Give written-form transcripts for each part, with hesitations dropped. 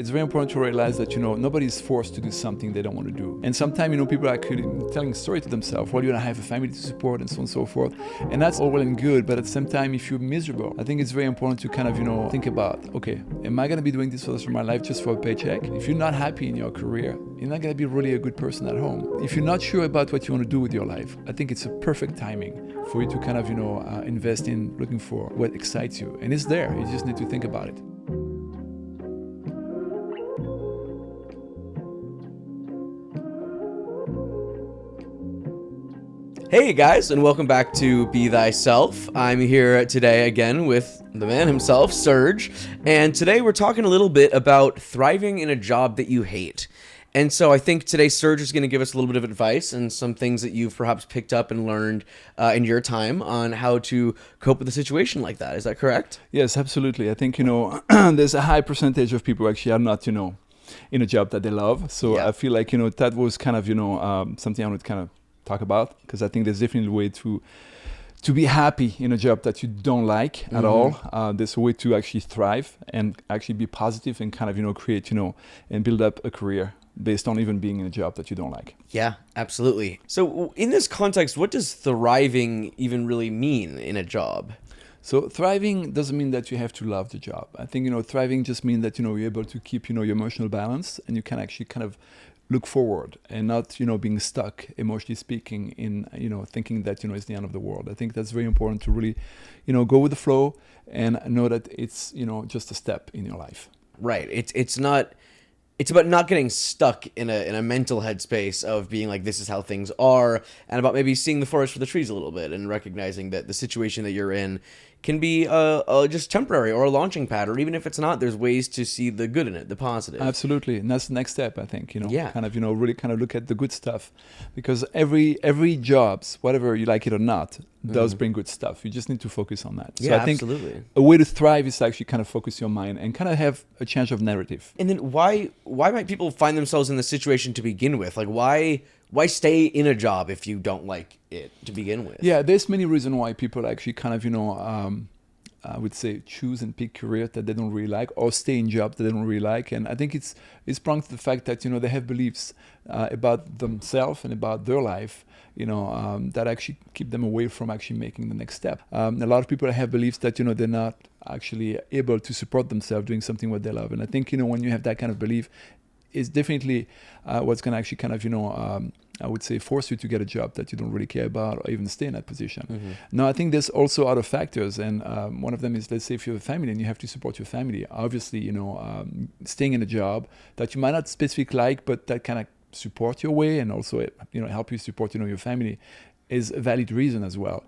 it's very important to realize that, nobody's forced to do something they don't want to do. And sometimes, people are actually telling a story to themselves, well, have a family to support and so on and so forth. And that's all well and good, but at the same time, if you're miserable, I think it's very important to kind of, think about, okay, am I going to be doing this for the rest of my life just for a paycheck? If you're not happy in your career, you're not going to be really a good person at home. If you're not sure about what you want to do with your life, I think it's a perfect timing for you to kind of, invest in looking for what excites you. And it's there. You just need to think about it. Hey guys, and welcome back to Be Thyself. I'm here today again with the man himself, Serge, and today we're talking a little bit about thriving in a job that you hate. And so I think today Serge is going to give us a little bit of advice and some things that you've perhaps picked up and learned in your time on how to cope with a situation like that. Is that correct? Yes, absolutely. I think, there's a high percentage of people actually are not, in a job that they love. So Yeah. I feel like, that was kind of, something I would kind of talk about, because I think there's definitely a way to be happy in a job that you don't like at all. There's a way to actually thrive and actually be positive and kind of, create, and build up a career based on even being in a job that you don't like. Yeah, absolutely. So in this context, what does thriving even really mean in a job? So thriving doesn't mean that you have to love the job. I think, thriving just means that, you're able to keep, your emotional balance, and you can actually kind of look forward and not, being stuck, emotionally speaking, in, thinking that, it's the end of the world. I think that's very important to really, go with the flow and know that it's, just a step in your life. Right. It's about not getting stuck in a mental headspace of being like, this is how things are, and about maybe seeing the forest for the trees a little bit and recognizing that the situation that you're in can be just temporary or a launching pad, or even if it's not, there's ways to see the good in it, the positive. Absolutely. And that's the next step, I think, Yeah. kind of, really kind of look at the good stuff, because every jobs, whatever you like it or not, does bring good stuff. You just need to focus on that. Yeah, so I think absolutely. a way to thrive is to actually kind of focus your mind and kind of have a change of narrative. And then why might people find themselves in this situation to begin with? Like, why stay in a job if you don't like it to begin with? Yeah, there's many reasons why people actually kind of, I would say choose and pick career that they don't really like, or stay in jobs that they don't really like. And I think it's sprung to the fact that, they have beliefs about themselves and about their life, that actually keep them away from actually making the next step. A lot of people have beliefs that, they're not actually able to support themselves doing something what they love. And I think, when you have that kind of belief, it's definitely what's going to actually kind of, I would say, force you to get a job that you don't really care about, or even stay in that position. Now, I think there's also other factors, and one of them is, let's say, if you have a family and you have to support your family, obviously, staying in a job that you might not specifically like, but that kind of support your way and also, help you support, your family, is a valid reason as well.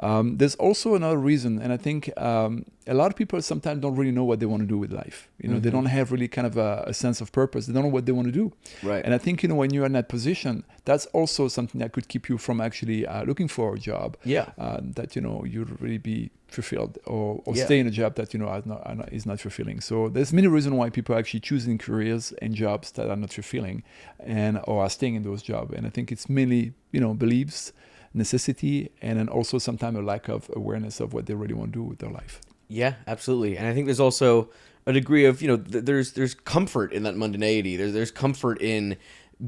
There's also another reason, and I think a lot of people sometimes don't really know what they want to do with life. They don't have really kind of a sense of purpose. They don't know what they want to do. Right. And I think, when you're in that position, that's also something that could keep you from actually looking for a job. Yeah. That, you'd really be fulfilled, or Yeah. stay in a job that, is not fulfilling. So there's many reasons why people are actually choosing careers and jobs that are not fulfilling, or are staying in those jobs. And I think it's mainly, beliefs, necessity, and then also sometimes a lack of awareness of what they really want to do with their life. Yeah, absolutely. And I think there's also a degree of, there's comfort in that mundanity. There's comfort in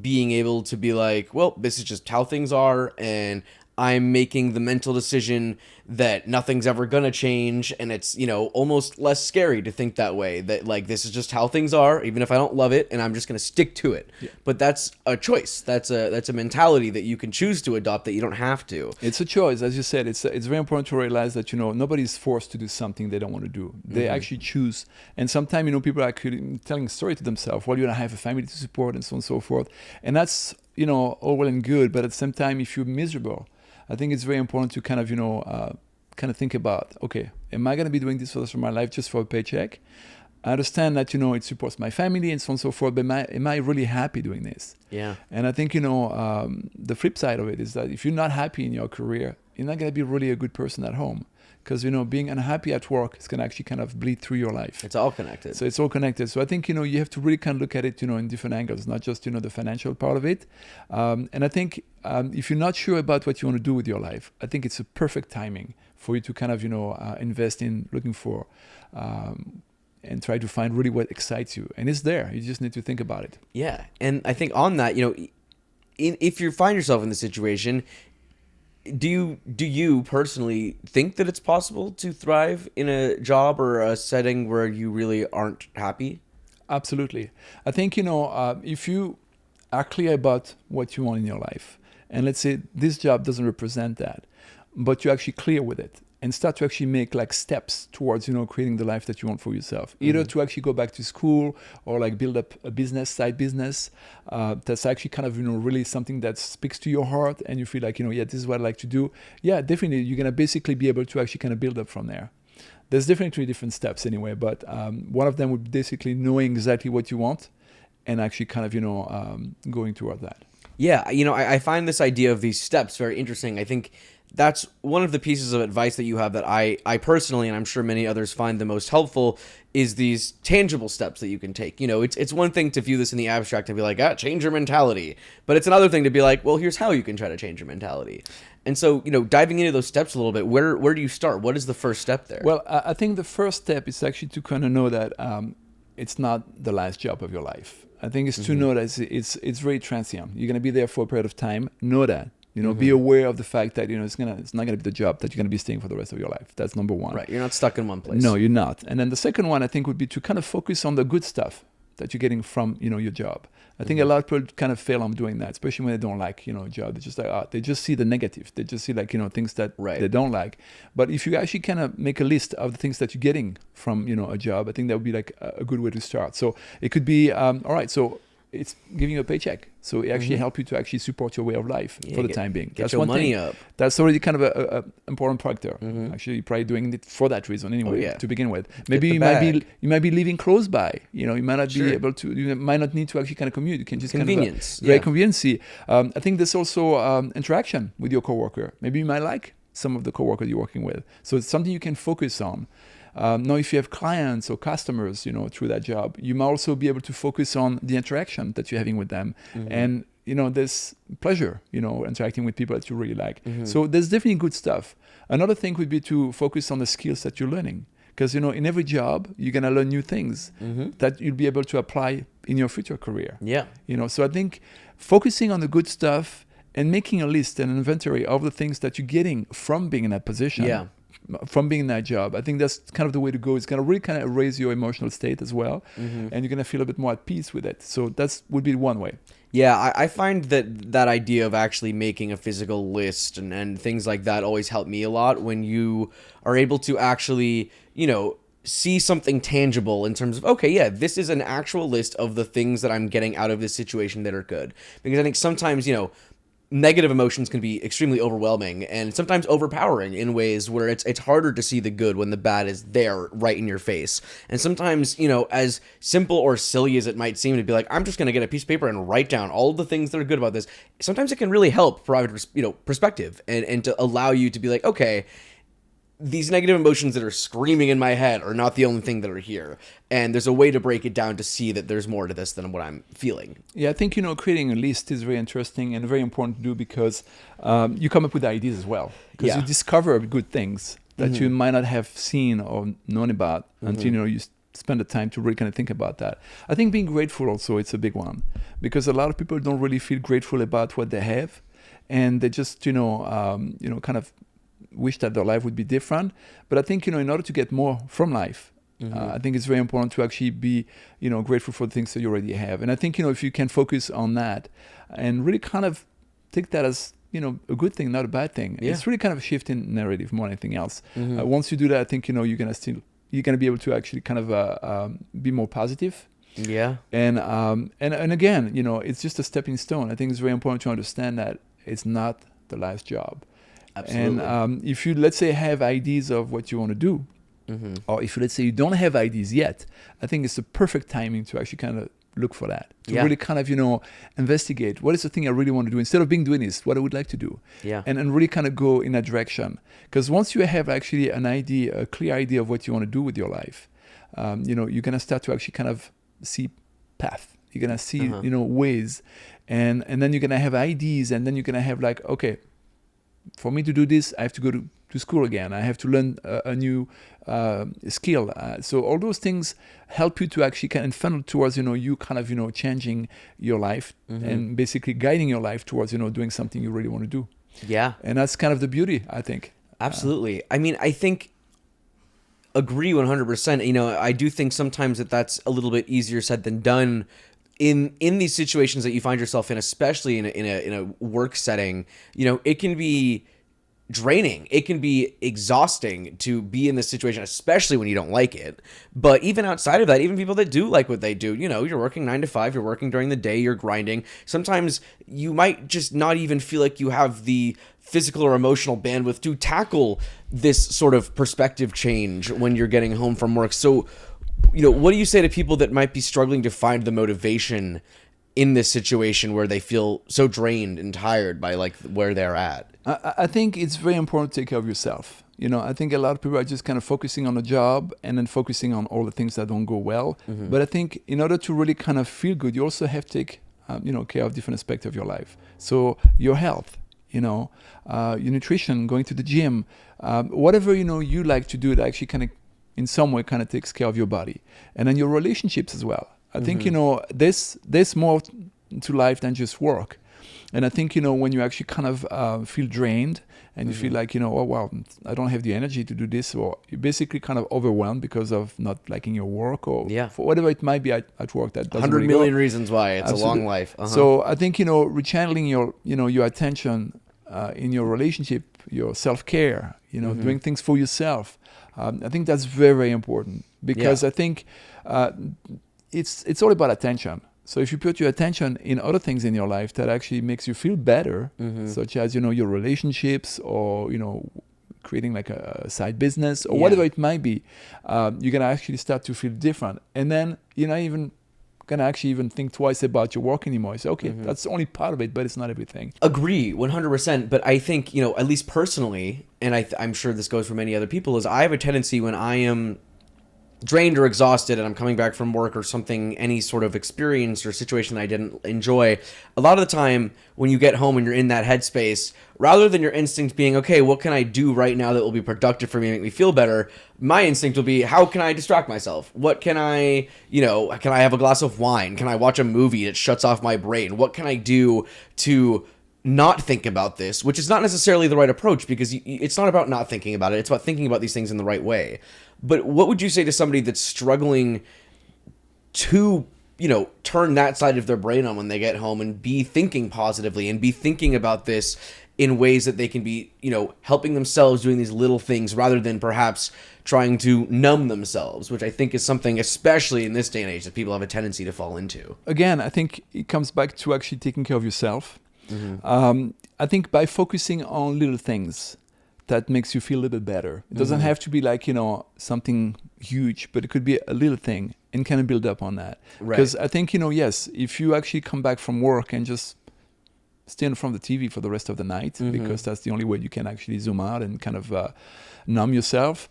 being able to be like, well, this is just how things are, and I'm making the mental decision that nothing's ever gonna change, and it's, almost less scary to think that way, that like, this is just how things are, even if I don't love it, and I'm just gonna stick to it. Yeah. But that's a choice. That's a mentality that you can choose to adopt, that you don't have to. It's a choice, as you said. It's very important to realize that, nobody's forced to do something they don't want to do. They actually choose. And sometimes, people are actually telling a story to themselves, well, have a family to support and so on and so forth. And that's, all well and good. But at the same time, if you're miserable, I think it's very important to kind of, kind of think about, okay, am I going to be doing this for the rest of my life just for a paycheck? I understand that, it supports my family and so on and so forth, but am I really happy doing this? Yeah. And I think, the flip side of it is that if you're not happy in your career, you're not going to be really a good person at home. Because, being unhappy at work is going to actually kind of bleed through your life. It's all connected. So it's all connected. So I think, you have to really kind of look at it, in different angles, not just, the financial part of it. And I think if you're not sure about what you want to do with your life, I think it's a perfect timing for you to kind of, invest in looking for and try to find really what excites you. And it's there. You just need to think about it. Yeah. And I think on that, if you find yourself in the situation, do you personally think that it's possible to thrive in a job or a setting where you really aren't happy? Absolutely. I think, if you are clear about what you want in your life, and let's say this job doesn't represent that, but you're actually clear with it and start to actually make like steps towards, creating the life that you want for yourself, either to actually go back to school or like build up a business, side business, that's actually kind of, really something that speaks to your heart and you feel like, yeah, this is what I like to do. Yeah, definitely. You're going to basically be able to actually kind of build up from there. There's definitely different steps anyway, but one of them would be basically knowing exactly what you want and actually kind of, going toward that. Yeah, I find this idea of these steps very interesting. I think that's one of the pieces of advice that you have that I personally, and I'm sure many others find the most helpful, is these tangible steps that you can take. It's one thing to view this in the abstract and be like, change your mentality. But it's another thing to be like, well, here's how you can try to change your mentality. And so, diving into those steps a little bit, where do you start? What is the first step there? Well, I think the first step is actually to kind of know that it's not the last job of your life. I think it's to know that it's very transient. You're going to be there for a period of time. Know that. Be aware of the fact that it's not gonna be the job that you're gonna be staying for the rest of your life. That's number one. Right, you're not stuck in one place. No, you're not. And then the second one, I think, would be to kind of focus on the good stuff that you're getting from your job. I think a lot of people kind of fail on doing that, especially when they don't like a job. They just like they just see the negative. They just see like things that they don't like. But if you actually kind of make a list of the things that you're getting from a job, I think that would be like a good way to start. So it could be all right. So it's giving you a paycheck, so it actually help you to actually support your way of life for the time being. That's your money up. That's already kind of a important factor. Actually, you're probably doing it for that reason anyway. To begin with, maybe you might be living close by. You might not be able to. You might not need to actually kind of commute. You can just convenience. Convenience. I think there's also interaction with your coworker. Maybe you might like some of the coworkers you're working with, so it's something you can focus on. Now, if you have clients or customers, through that job, you might also be able to focus on the interaction that you're having with them. And, there's pleasure, interacting with people that you really like. So there's definitely good stuff. Another thing would be to focus on the skills that you're learning. Because, in every job, you're going to learn new things that you'll be able to apply in your future career. Yeah. So I think focusing on the good stuff and making a list and an inventory of the things that you're getting from being in that position. Yeah. From being in that job, I think that's kind of the way to go. It's going to really kind of raise your emotional state as well, and you're going to feel a bit more at peace with it. So that would be one way. Yeah, I find that idea of actually making a physical list and things like that always help me a lot when you are able to actually, see something tangible in terms of, okay, yeah, this is an actual list of the things that I'm getting out of this situation that are good. Because I think sometimes, negative emotions can be extremely overwhelming and sometimes overpowering in ways where it's harder to see the good when the bad is there right in your face. And sometimes, as simple or silly as it might seem to be like, I'm just going to get a piece of paper and write down all of the things that are good about this. Sometimes it can really help provide, perspective and to allow you to be like, okay, these negative emotions that are screaming in my head are not the only thing that are here. And there's a way to break it down to see that there's more to this than what I'm feeling. Yeah, I think, creating a list is very interesting and very important to do because you come up with ideas as well. Because you discover good things that you might not have seen or known about until, you spend the time to really kind of think about that. I think being grateful also, it's a big one. Because a lot of people don't really feel grateful about what they have. And they just, kind of wish that their life would be different. But I think, in order to get more from life, I think it's very important to actually be, grateful for the things that you already have. And I think, if you can focus on that and really kind of take that as, a good thing, not a bad thing. Yeah. It's really kind of a shift in narrative more than anything else. Once you do that, I think, you're going to be able to actually kind of be more positive. Yeah. And again, it's just a stepping stone. I think it's very important to understand that it's not the last job. Absolutely. And if you, let's say, have ideas of what you want to do, or if, let's say, you don't have ideas yet, I think it's the perfect timing to actually kind of look for that. To really kind of, investigate what is the thing I really want to do. Instead of being doing this, what I would like to do. Yeah. And really kind of go in that direction. Because once you have actually an idea, a clear idea of what you want to do with your life, you're going to start to actually kind of see path. You're going to see, ways. And then you're going to have ideas. And then you're going to have like, okay, for me to do this, I have to go to school again. I have to learn a new skill. So all those things help you to actually kind of funnel towards, you kind of, changing your life and basically guiding your life towards, doing something you really want to do. Yeah. And that's kind of the beauty, I think. Absolutely. I mean, I think, agree 100%. I do think sometimes that's a little bit easier said than done in these situations that you find yourself in, especially in a work setting. It can be draining. It can be exhausting to be in this situation, especially when you don't like it. But even outside of that, even people that do like what they do, you're working 9 to 5, you're working during the day, you're grinding. Sometimes you might just not even feel like you have the physical or emotional bandwidth to tackle this sort of perspective change when you're getting home from work. So, what do you say to people that might be struggling to find the motivation in this situation where they feel so drained and tired by like where they're at? I think it's very important to take care of yourself. I think a lot of people are just kind of focusing on a job and then focusing on all the things that don't go well. But I think in order to really kind of feel good, you also have to take, care of different aspects of your life. So your health, your nutrition, going to the gym, whatever, you like to do that actually kind of in some way kind of takes care of your body. And then your relationships as well. I think, there's more to life than just work. And I think, when you actually kind of feel drained and you feel like, oh, wow, I don't have the energy to do this, or you're basically kind of overwhelmed because of not liking your work or for whatever it might be at work that doesn't 100 really million go. reasons why. It's Absolutely. a long life. So I think, rechanneling your attention in your relationship, your self-care, doing things for yourself. I think that's very, very important because I think it's all about attention. So if you put your attention in other things in your life that actually makes you feel better, such as, your relationships or, creating like a side business or whatever it might be, you're going to actually start to feel different. And then you're not even going to actually even think twice about your work anymore. You say, okay, that's only part of it, but it's not everything. Agree 100%. But I think, at least personally, and I'm sure this goes for many other people, is I have a tendency when I am drained or exhausted and I'm coming back from work or something, any sort of experience or situation that I didn't enjoy, a lot of the time when you get home and you're in that headspace, rather than your instinct being, okay, what can I do right now that will be productive for me and make me feel better? My instinct will be, how can I distract myself? What can I, can I have a glass of wine? Can I watch a movie that shuts off my brain? What can I do to not think about this, which is not necessarily the right approach, because it's not about not thinking about it. It's about thinking about these things in the right way. But what would you say to somebody that's struggling to, turn that side of their brain on when they get home and be thinking positively and be thinking about this in ways that they can be, helping themselves doing these little things rather than perhaps trying to numb themselves, which I think is something, especially in this day and age, that people have a tendency to fall into? Again, I think it comes back to actually taking care of yourself. I think by focusing on little things that makes you feel a little bit better. It doesn't have to be like, something huge, but it could be a little thing and kind of build up on that. Because I think, yes, if you actually come back from work and just stay in front of the TV for the rest of the night, because that's the only way you can actually zoom out and kind of numb yourself,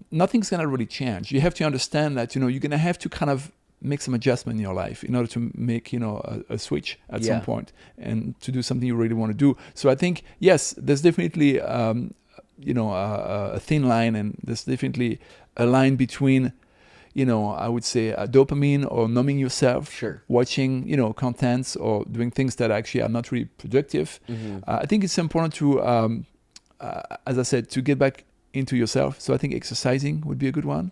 nothing's going to really change. You have to understand that, you're going to have to kind of make some adjustment in your life in order to make, a switch at some point and to do something you really want to do. So I think, yes, there's definitely, a thin line, and there's definitely a line between, I would say a dopamine or numbing yourself, watching, contents or doing things that actually are not really productive. I think it's important to, as I said, to get back into yourself. So I think exercising would be a good one.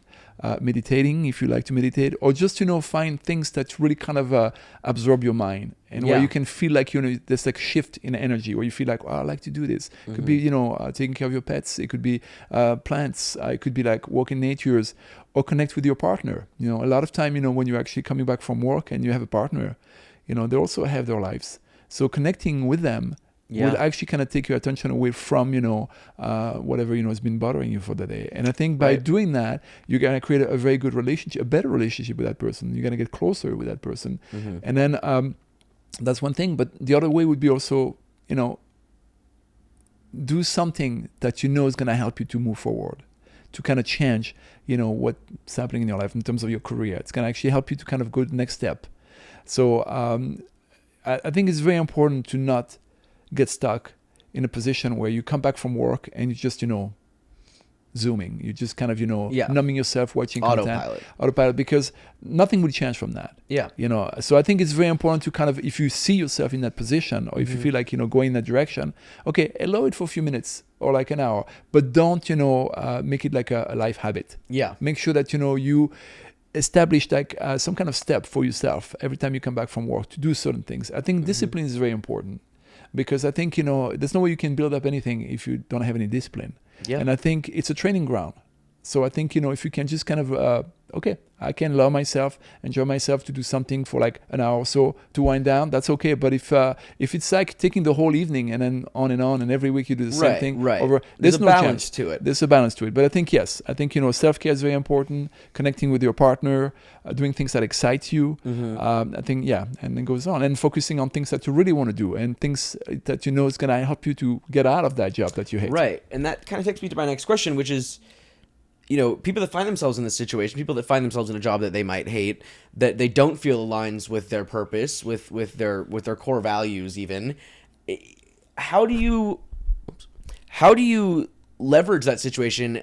Meditating, if you like to meditate, or just, find things that really kind of absorb your mind and where you can feel like, there's like a shift in energy where you feel like, oh, I like to do this. It could be, taking care of your pets. It could be plants. It could be like walking natures or connect with your partner. A lot of time, when you're actually coming back from work and you have a partner, they also have their lives. So connecting with them would actually kind of take your attention away from, whatever, has been bothering you for the day. And I think by doing that, you're going to create a very good relationship, a better relationship with that person. You're going to get closer with that person. And then that's one thing. But the other way would be also, do something that is going to help you to move forward, to kind of change, what's happening in your life in terms of your career. It's going to actually help you to kind of go to the next step. So I think it's very important to not get stuck in a position where you come back from work and you just, zooming. You just kind of, Yeah. numbing yourself, watching content. Autopilot, because nothing will change from that. Yeah. So I think it's very important to kind of, if you see yourself in that position, or if you feel like, going in that direction, okay, allow it for a few minutes or like an hour, but don't, make it like a life habit. Yeah. Make sure that, you establish like some kind of step for yourself every time you come back from work to do certain things. I think discipline is very important, because I think, there's no way you can build up anything if you don't have any discipline. Yeah. And I think it's a training ground. So I think, if you can just kind of, okay, I can allow myself, enjoy myself to do something for like an hour or so to wind down, that's okay. But if it's like taking the whole evening and then on, and every week you do the same thing, there's a no balance chance. to it. There's a balance to it. But I think, yes, self-care is very important, connecting with your partner, doing things that excite you. I think, yeah, and then goes on. And focusing on things that you really want to do, and things that is going to help you to get out of that job that you hate. Right. And that kind of takes me to my next question, which is, people that find themselves in this situation, people that find themselves in a job that they might hate, that they don't feel aligns with their purpose, with their core values even. How do you leverage that situation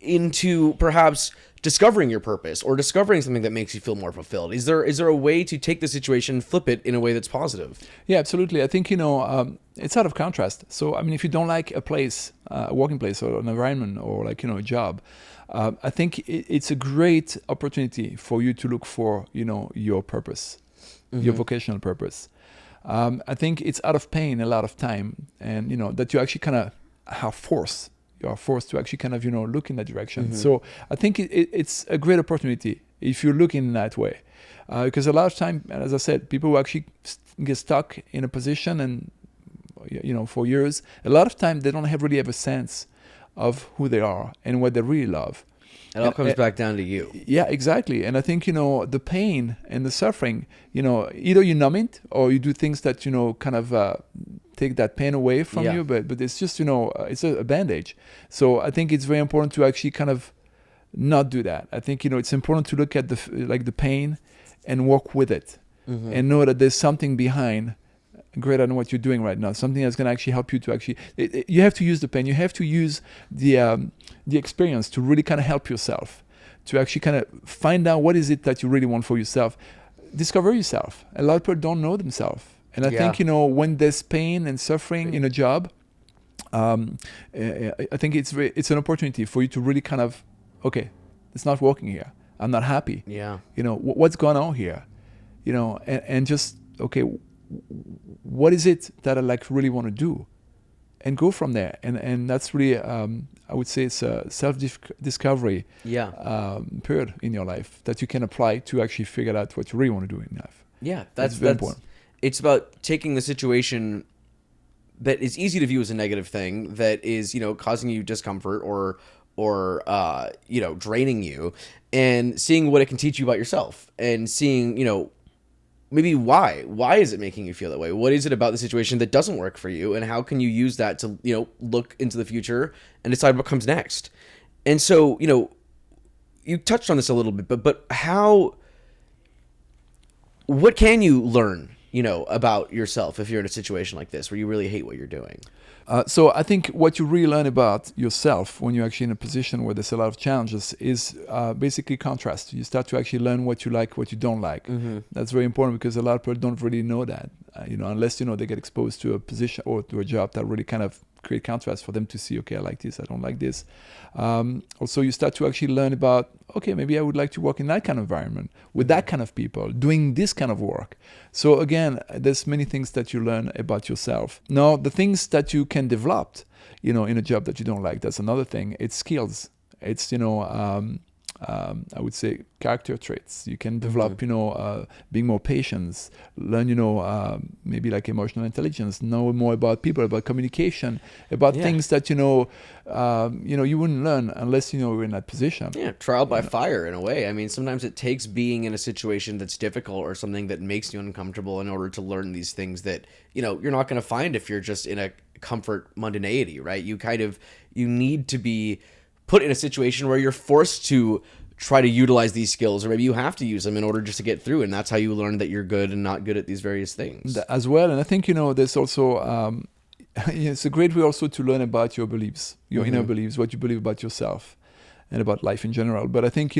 into perhaps discovering your purpose or discovering something that makes you feel more fulfilled? Is there a way to take the situation, flip it in a way that's positive? Yeah, absolutely. I think, it's out of contrast. So, I mean, if you don't like a place, a working place or an environment or like, a job, I think it's a great opportunity for you to look for, your purpose, your vocational purpose. I think it's out of pain a lot of time, and, that you actually kind of are forced to actually kind of, look in that direction. So I think it's a great opportunity if you look in that way. Because a lot of time, as I said, people who actually get stuck in a position and, for years, a lot of time they don't really have a sense of who they are and what they really love. It all comes back down to you. Yeah, exactly. And I think, the pain and the suffering, either you numb it or you do things that, kind of take that pain away from you. But it's just, it's a bandage. So I think it's very important to actually kind of not do that. I think, it's important to look at the pain and work with it and know that there's something behind greater than what you're doing right now, something that's going to actually help you to actually, you have to use the pain, you have to use the experience to really kind of help yourself, to actually kind of find out what is it that you really want for yourself, discover yourself. A lot of people don't know themselves. And I think, when there's pain and suffering in a job, I think it's an opportunity for you to really kind of, okay, it's not working here. I'm not happy. Yeah. What's going on here? And just, okay, what is it that I like really want to do, and go from there. And that's really, I would say it's a self-discovery period in your life that you can apply to actually figure out what you really want to do in life. Yeah, that's very important. It's about taking the situation that is easy to view as a negative thing, that is, causing you discomfort or draining you, and seeing what it can teach you about yourself, and seeing, maybe why is it making you feel that way? What is it about the situation that doesn't work for you? And how can you use that to, look into the future and decide what comes next? And so, you touched on this a little bit, but what can you learn, about yourself if you're in a situation like this where you really hate what you're doing? So I think what you really learn about yourself when you're actually in a position where there's a lot of challenges is basically contrast. You start to actually learn what you like, what you don't like. That's very important, because a lot of people don't really know that, unless, they get exposed to a position or to a job that really kind of create contrast for them to see, okay, I like this, I don't like this. Also, you start to actually learn about, okay, maybe I would like to work in that kind of environment, with that kind of people, doing this kind of work. So again, there's many things that you learn about yourself. Now, the things that you can develop, in a job that you don't like, that's another thing. It's skills. It's, I would say character traits. You can develop, being more patient, learn, maybe like emotional intelligence, know more about people, about communication, about things that, you wouldn't learn unless, you're in that position. Yeah, trial by fire in a way. I mean, sometimes it takes being in a situation that's difficult or something that makes you uncomfortable in order to learn these things that, you're not going to find if you're just in a comfort mundanity, right? You need to be put in a situation where you're forced to try to utilize these skills, or maybe you have to use them in order just to get through, and that's how you learn that you're good and not good at these various things as well. And I think, there's also Yeah, it's a great way also to learn about your beliefs, your inner beliefs, what you believe about yourself and about life in general. But I think,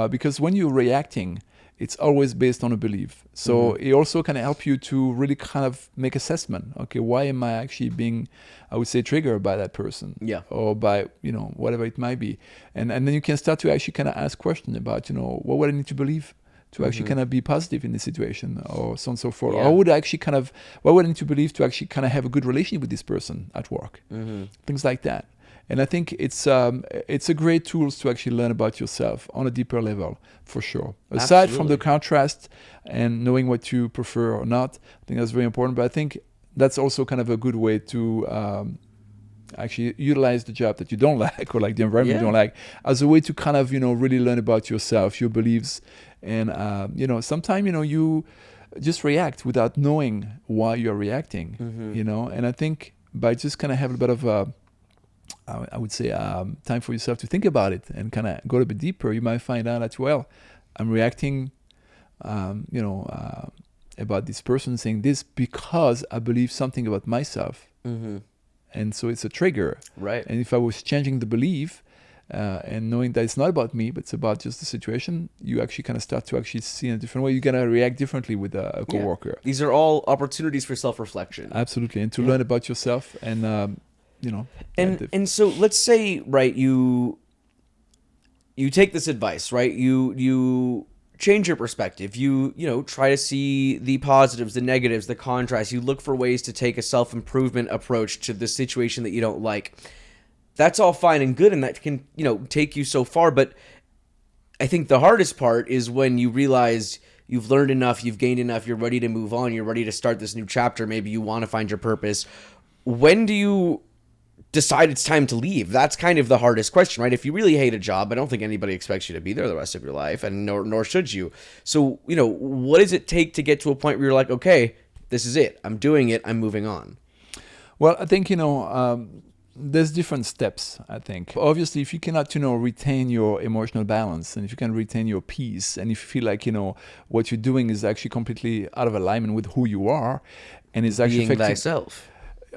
because when you're reacting, it's always based on a belief. So it also can help you to really kind of make assessment. Okay, why am I actually being, I would say, triggered by that person? Yeah. Or by, whatever it might be. And then you can start to actually kind of ask questions about, what would I need to believe to actually kind of be positive in this situation, or so on and so forth. Yeah. Or would I actually what would I need to believe to actually kind of have a good relationship with this person at work? Things like that. And I think it's a great tools to actually learn about yourself on a deeper level, for sure. Aside from the Absolutely. contrast and knowing what you prefer or not, I think that's very important. But I think that's also kind of a good way to actually utilize the job that you don't like, or like the environment you don't like, as a way to kind of really learn about yourself, your beliefs, and sometimes you just react without knowing why you're reacting. And I think by just kind of having a bit of I would say time for yourself to think about it and kind of go a bit deeper, you might find out that, well, I'm reacting about this person saying this because I believe something about myself. And so it's a trigger. Right. And if I was changing the belief and knowing that it's not about me, but it's about just the situation, you actually kind of start to actually see in a different way. You're going to react differently with a coworker. Yeah. These are all opportunities for self-reflection. Absolutely. And to learn about yourself and, and so let's say, right, you take this advice, right? You change your perspective. You try to see the positives, the negatives, the contrast. You look for ways to take a self-improvement approach to the situation that you don't like. That's all fine and good, and that can, take you so far. But I think the hardest part is when you realize you've learned enough, you've gained enough, you're ready to move on, you're ready to start this new chapter. Maybe you want to find your purpose. When do you decide it's time to leave? That's kind of the hardest question, right? If you really hate a job, I don't think anybody expects you to be there the rest of your life, and nor should you. So, what does it take to get to a point where you're like, okay, this is it. I'm doing it. I'm moving on. Well, I think, there's different steps, I think. Obviously, if you cannot, retain your emotional balance, and if you can retain your peace, and if you feel like, what you're doing is actually completely out of alignment with who you are, and is actually Being affecting... thyself.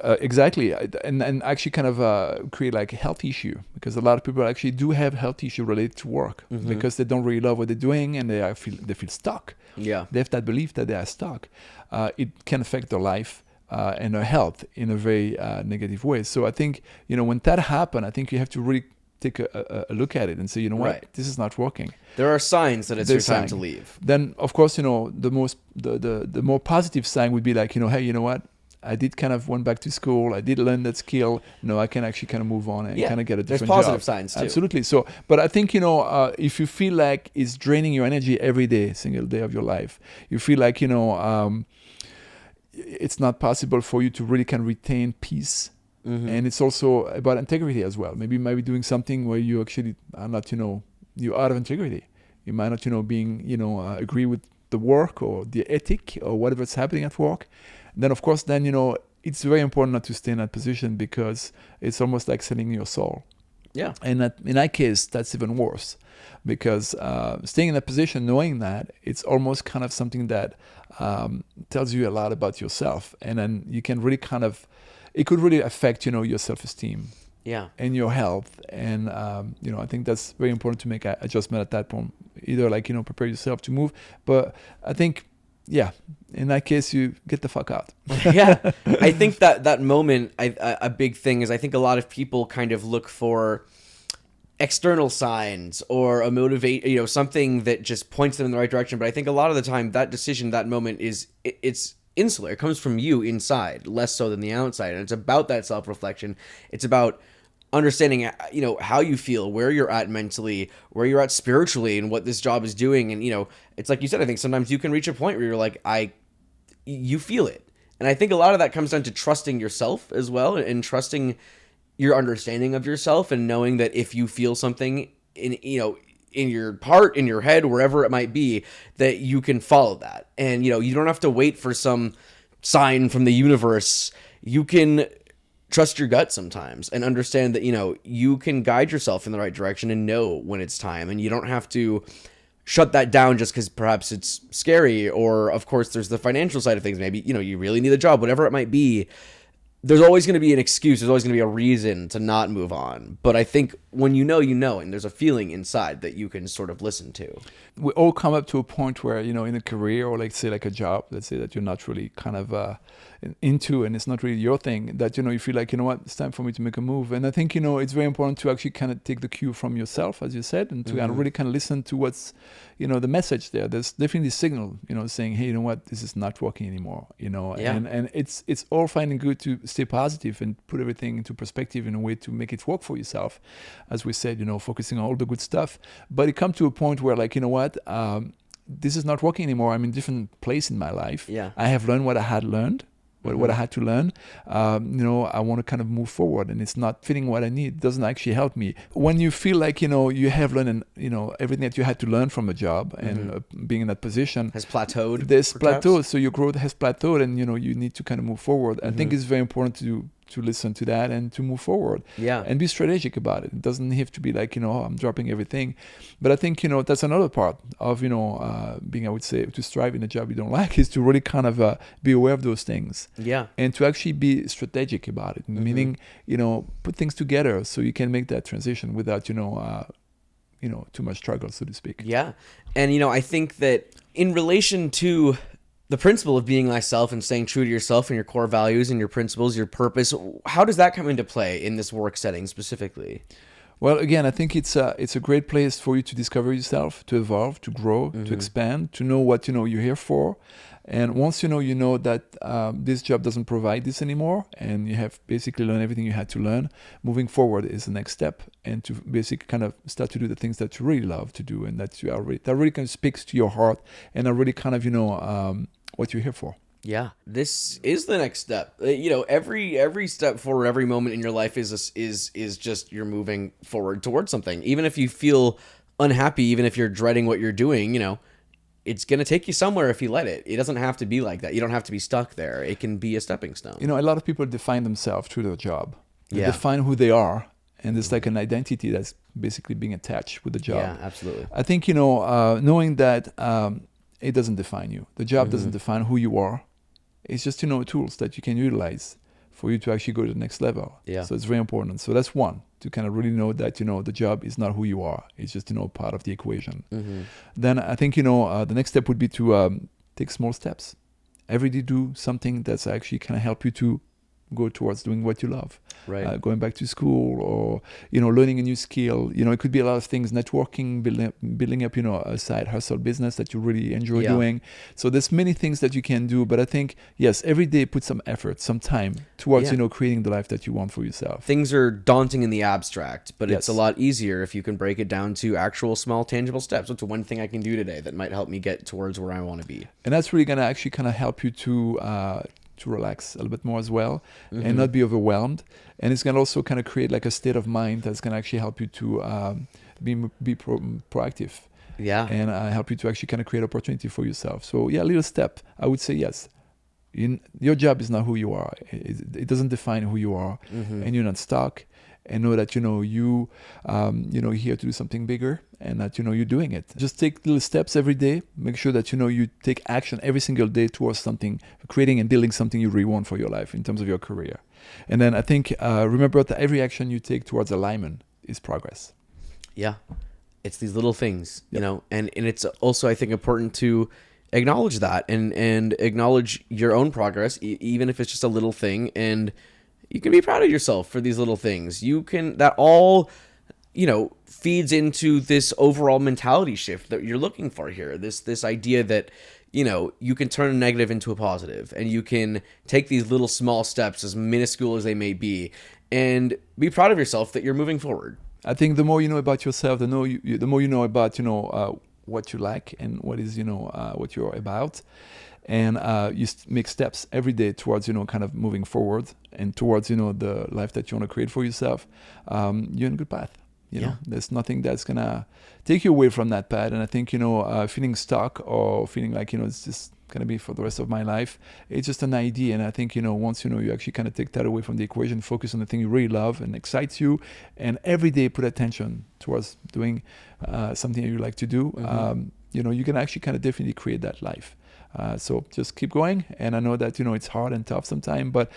Exactly, and actually kind of create like a health issue, because a lot of people actually do have health issue related to work because they don't really love what they're doing, and they feel stuck. Yeah. They have that belief that they are stuck. It can affect their life and their health in a very negative way. So I think when that happens, I think you have to really take a look at it and say, what, Right. this is not working. There are signs that it's your time to leave. Then of course the more positive sign would be like, hey, you know what, I did kind of went back to school. I did learn that skill. I can actually kind of move on and kind of get a different job. There's positive signs too. Absolutely. So, but I think, if you feel like it's draining your energy every day, single day of your life, you feel like, it's not possible for you to really can retain peace. And it's also about integrity as well. Maybe you might be doing something where you actually are not, you're out of integrity. You might not, being, agree with the work or the ethic or whatever's happening at work. Then of course, it's very important not to stay in that position, because it's almost like selling your soul. Yeah. And in that case, that's even worse, because staying in that position, knowing that, it's almost kind of something that tells you a lot about yourself, and then you can really it could really affect your self-esteem. Yeah. And your health, and I think that's very important to make an adjustment at that point. Either like prepare yourself to move, but I think. Yeah, in that case, you get the fuck out. Yeah, I think that moment, a big thing is, I think a lot of people kind of look for external signs or a motivate, something that just points them in the right direction. But I think a lot of the time that decision, that moment it's insular. It comes from you inside, less so than the outside. And it's about that self-reflection. It's about understanding, how you feel, where you're at mentally, where you're at spiritually, and what this job is doing. And, it's like you said, I think sometimes you can reach a point where you're like, you feel it. And I think a lot of that comes down to trusting yourself as well, and trusting your understanding of yourself, and knowing that if you feel something in your heart, in your head, wherever it might be, that you can follow that. And, you don't have to wait for some sign from the universe. You can trust your gut sometimes, and understand that, you can guide yourself in the right direction and know when it's time. And you don't have to shut that down just because perhaps it's scary, or of course there's the financial side of things. Maybe, you really need a job, whatever it might be. there's always going to be an excuse. There's always going to be a reason to not move on. But I think when you know, and there's a feeling inside that you can sort of listen to. We all come up to a point where, you know, in a career or like say like a job, let's say that you're not really kind of into and it's not really your thing, that, you know, you feel like, you know what, it's time for me to make a move. And I think, you know, it's very important to actually kind of take the cue from yourself, as you said, and to kind of really kind of listen to what's, you know, the message there. There's definitely a signal, you know, saying, hey, you know what, this is not working anymore, you know. Yeah. And it's all fine and good to stay positive and put everything into perspective in a way to make it work for yourself. As we said, you know, focusing on all the good stuff. But it comes to a point where, like, you know what, this is not working anymore. I'm in a different place in my life. Yeah. I have learned what I had learned. What I had to learn, you know, I want to kind of move forward, and it's not fitting what I need. It doesn't actually help me. When you feel like, you know, you have learned, and, you know, everything that you had to learn from a job and being in that position Has plateaued. there's perhaps? plateaued, so your growth has plateaued, and, you know, you need to kind of move forward. I think it's very important to listen to that and to move forward. Yeah. And be strategic about it. It doesn't have to be like, you know, I'm dropping everything. But I think, you know, that's another part of, you know, being, I would say, to strive in a job you don't like, is to really kind of be aware of those things. Yeah. And to actually be strategic about it, meaning, you know, put things together so you can make that transition without, you know, too much struggle, so to speak. Yeah. And, you know, I think that in relation to the principle of being thyself and staying true to yourself and your core values and your principles, your purpose, how does that come into play in this work setting specifically? Well, again, I think it's a great place for you to discover yourself, to evolve, to grow, to expand, to know what, you know, you're here for. And once you know that this job doesn't provide this anymore, and you have basically learned everything you had to learn, moving forward is the next step, and to basically kind of start to do the things that you really love to do, and that really kind of speaks to your heart, and are really kind of, you know, what you're here for. Yeah, this is the next step. You know, every step forward, every moment in your life is just you're moving forward towards something. Even if you feel unhappy, even if you're dreading what you're doing, you know, it's going to take you somewhere if you let it. It doesn't have to be like that. You don't have to be stuck there. It can be a stepping stone. You know, a lot of people define themselves through their job. They Yeah. define who they are, and there's like an identity that's basically being attached with the job. Yeah, absolutely. I think, you know, knowing that it doesn't define you. The job doesn't define who you are. It's just, you know, tools that you can utilize for you to actually go to the next level. Yeah. So it's very important. So that's one, to kind of really know that, you know, the job is not who you are. It's just, you know, part of the equation. Then I think, you know, the next step would be to take small steps. Every day do something that's actually kind of help you to go towards doing what you love. Right. Going back to school, or, you know, learning a new skill. You know, it could be a lot of things, networking, building up, you know, a side hustle business that you really enjoy doing. So there's many things that you can do, but I think, yes, every day put some effort, some time towards, you know, creating the life that you want for yourself. Things are daunting in the abstract, but it's Yes. a lot easier if you can break it down to actual small tangible steps. What's one thing I can do today that might help me get towards where I want to be? And that's really going to actually kind of help you to relax a little bit more as well, and not be overwhelmed. And it's going to also kind of create like a state of mind that's going to actually help you to be proactive. Yeah. And help you to actually kind of create opportunity for yourself. So yeah, little step. I would say yes. Your job is not who you are. It doesn't define who you are, and you're not stuck. And know that, you know, you're here to do something bigger, and that, you know, you're doing it. Just take little steps every day. Make sure that, you know, you take action every single day towards something, creating and building something you really want for your life in terms of your career. And then I think remember that every action you take towards alignment is progress. Yeah. It's these little things, you know, and it's also, I think, important to acknowledge that and acknowledge your own progress, even if it's just a little thing. And you can be proud of yourself for these little things. That all, you know, feeds into this overall mentality shift that you're looking for here. This idea that, you know, you can turn a negative into a positive, and you can take these little small steps, as minuscule as they may be, and be proud of yourself that you're moving forward. I think the more you know about yourself, the more you know about, you know, what you like and what is, you know, what you're about. And you make steps every day towards, you know, kind of moving forward and towards, you know, the life that you want to create for yourself. You're in a good path. You know, there's nothing that's going to take you away from that path. And I think, you know, feeling stuck or feeling like, you know, it's just going to be for the rest of my life, it's just an idea. And I think, you know, once, you know, you actually kind of take that away from the equation, focus on the thing you really love and excites you, and every day put attention towards doing something you like to do, you know, you can actually kind of definitely create that life. So just keep going. And I know that, you know, it's hard and tough sometimes, but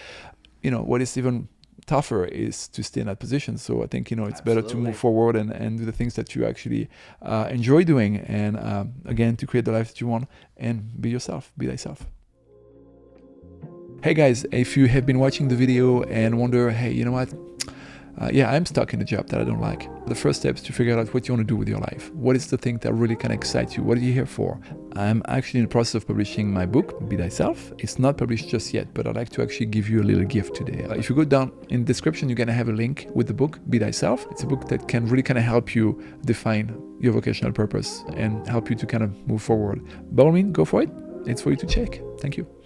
what is even tougher is to stay in that position. So I think, it's better to Absolutely. move forward and do the things that you actually enjoy doing. And again, to create the life that you want and be yourself, be thyself. Hey guys, if you have been watching the video and wonder, hey, you know what? I'm stuck in a job that I don't like. The first step is to figure out what you want to do with your life. What is the thing that really can excite you? What are you here for? I'm actually in the process of publishing my book, Be Thyself. It's not published just yet, but I'd like to actually give you a little gift today. If you go down in the description, you're going to have a link with the book, Be Thyself. It's a book that can really kind of help you define your vocational purpose and help you to kind of move forward. By all means, go for it. It's for you to check. Thank you.